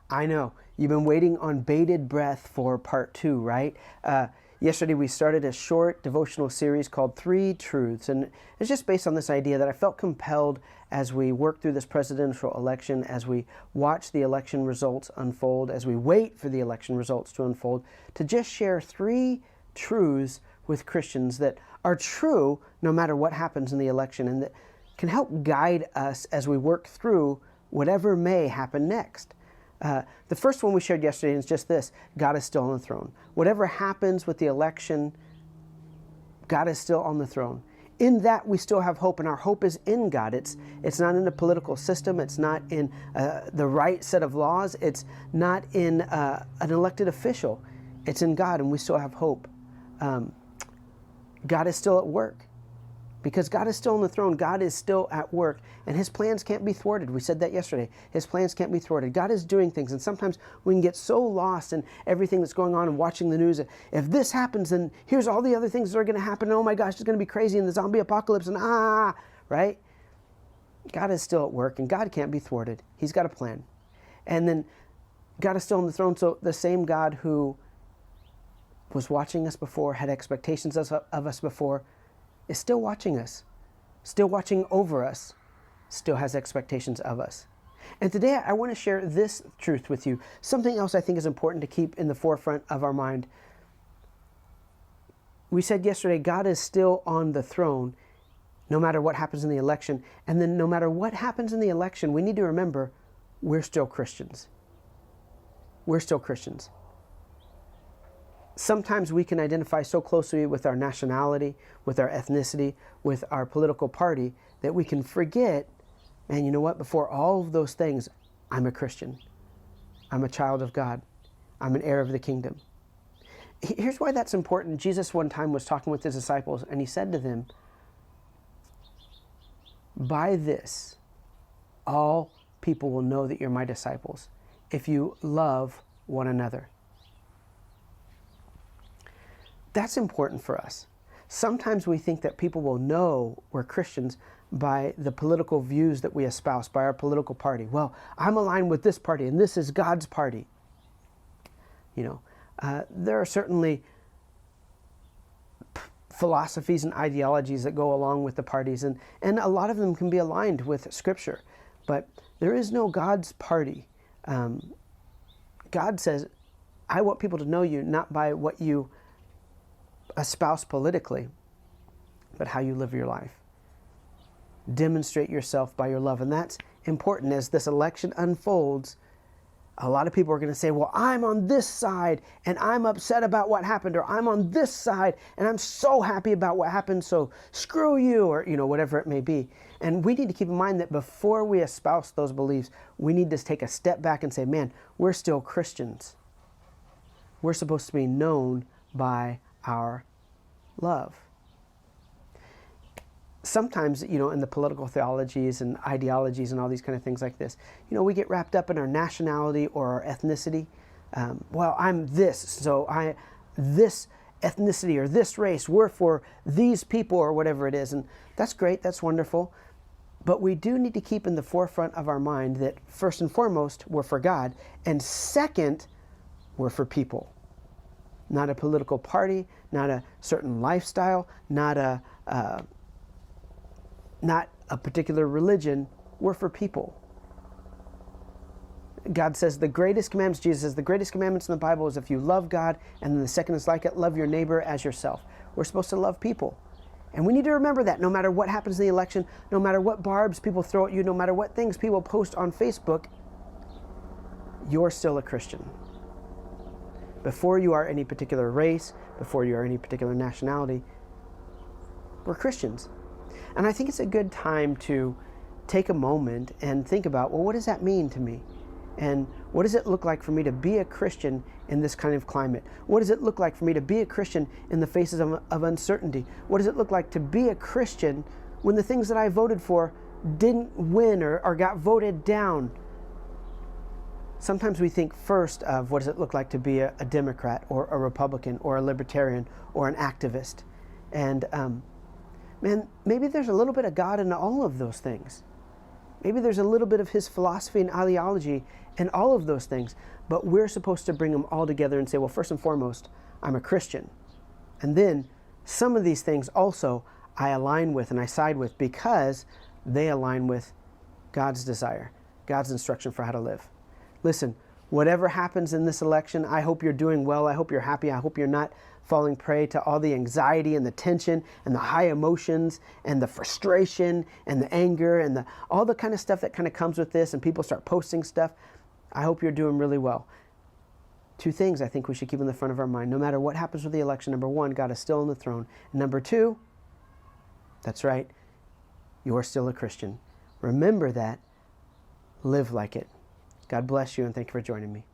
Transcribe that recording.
I know. You've been waiting on bated breath for part two, right? Yesterday we started a short devotional series called Three Truths, and it's just based on this idea that I felt compelled as we work through this presidential election, as we watch the election results unfold, as we wait for the election results to unfold, to just share three truths with Christians that are true no matter what happens in the election, and that can help guide us as we work through whatever may happen next. The first one we shared yesterday is just this: God is still on the throne. Whatever happens with the election, God is still on the throne. In that we still have hope, and our hope is in God. It's not in a political system. It's not in the right set of laws. It's not in an elected official. It's in God, and we still have hope. God is still at work. Because God is still on the throne, God is still at work, and His plans can't be thwarted. We said that yesterday. His plans can't be thwarted. God is doing things, and sometimes we can get so lost in everything that's going on and watching the news. If this happens, then here's all the other things that are going to happen. Oh my gosh, it's going to be crazy, and the zombie apocalypse, and right? God is still at work, and God can't be thwarted. He's got a plan. And then God is still on the throne, so the same God who was watching us before, had expectations of us before, is still watching us, still watching over us, still has expectations of us. And today I want to share this truth with you. Something else I think is important to keep in the forefront of our mind. We said yesterday, God is still on the throne no matter what happens in the election. And then no matter what happens in the election, we need to remember we're still Christians. We're still Christians. Sometimes we can identify so closely with our nationality, with our ethnicity, with our political party, that we can forget, and you know what? Before all of those things, I'm a Christian. I'm a child of God. I'm an heir of the kingdom. Here's why that's important. Jesus one time was talking with His disciples, and He said to them, "By this, all people will know that you're my disciples, if you love one another." That's important for us. Sometimes we think that people will know we're Christians by the political views that we espouse, by our political party. Well, I'm aligned with this party, and this is God's party. There are certainly philosophies and ideologies that go along with the parties, and a lot of them can be aligned with Scripture. But there is no God's party. God says, I want people to know you not by what you espouse politically, but how you live your life. Demonstrate yourself by your love. And that's important. As this election unfolds, a lot of people are going to say, well, I'm on this side and I'm upset about what happened, or I'm on this side and I'm so happy about what happened, so screw you, or whatever it may be. And we need to keep in mind that before we espouse those beliefs, we need to take a step back and say, man, we're still Christians. We're supposed to be known by our love. Sometimes, in the political theologies and ideologies and all these kind of things like this, we get wrapped up in our nationality or our ethnicity. Well, I'm this, so this ethnicity or this race, we're for these people or whatever it is. And that's great, that's wonderful. But we do need to keep in the forefront of our mind that first and foremost, we're for God. And second, we're for people. Not a political party, not a certain lifestyle, not a particular religion. We're for people. God says Jesus says the greatest commandments in the Bible is if you love God, and then the second is like it, love your neighbor as yourself. We're supposed to love people. And we need to remember that no matter what happens in the election, no matter what barbs people throw at you, no matter what things people post on Facebook, you're still a Christian. Before you are any particular race, before you are any particular nationality, we're Christians. And I think it's a good time to take a moment and think about, well, what does that mean to me? And what does it look like for me to be a Christian in this kind of climate? What does it look like for me to be a Christian in the faces of uncertainty? What does it look like to be a Christian when the things that I voted for didn't win or got voted down? Sometimes we think first of what does it look like to be a Democrat or a Republican or a Libertarian or an activist. And man, maybe there's a little bit of God in all of those things. Maybe there's a little bit of his philosophy and ideology and all of those things, but we're supposed to bring them all together and say, well, first and foremost, I'm a Christian. And then some of these things also I align with and I side with because they align with God's desire, God's instruction for how to live. Listen, whatever happens in this election, I hope you're doing well. I hope you're happy. I hope you're not falling prey to all the anxiety and the tension and the high emotions and the frustration and the anger and all the kind of stuff that kind of comes with this, and people start posting stuff. I hope you're doing really well. Two things I think we should keep in the front of our mind, no matter what happens with the election. Number one, God is still on the throne. And number two, that's right, you're still a Christian. Remember that. Live like it. God bless you, and thank you for joining me.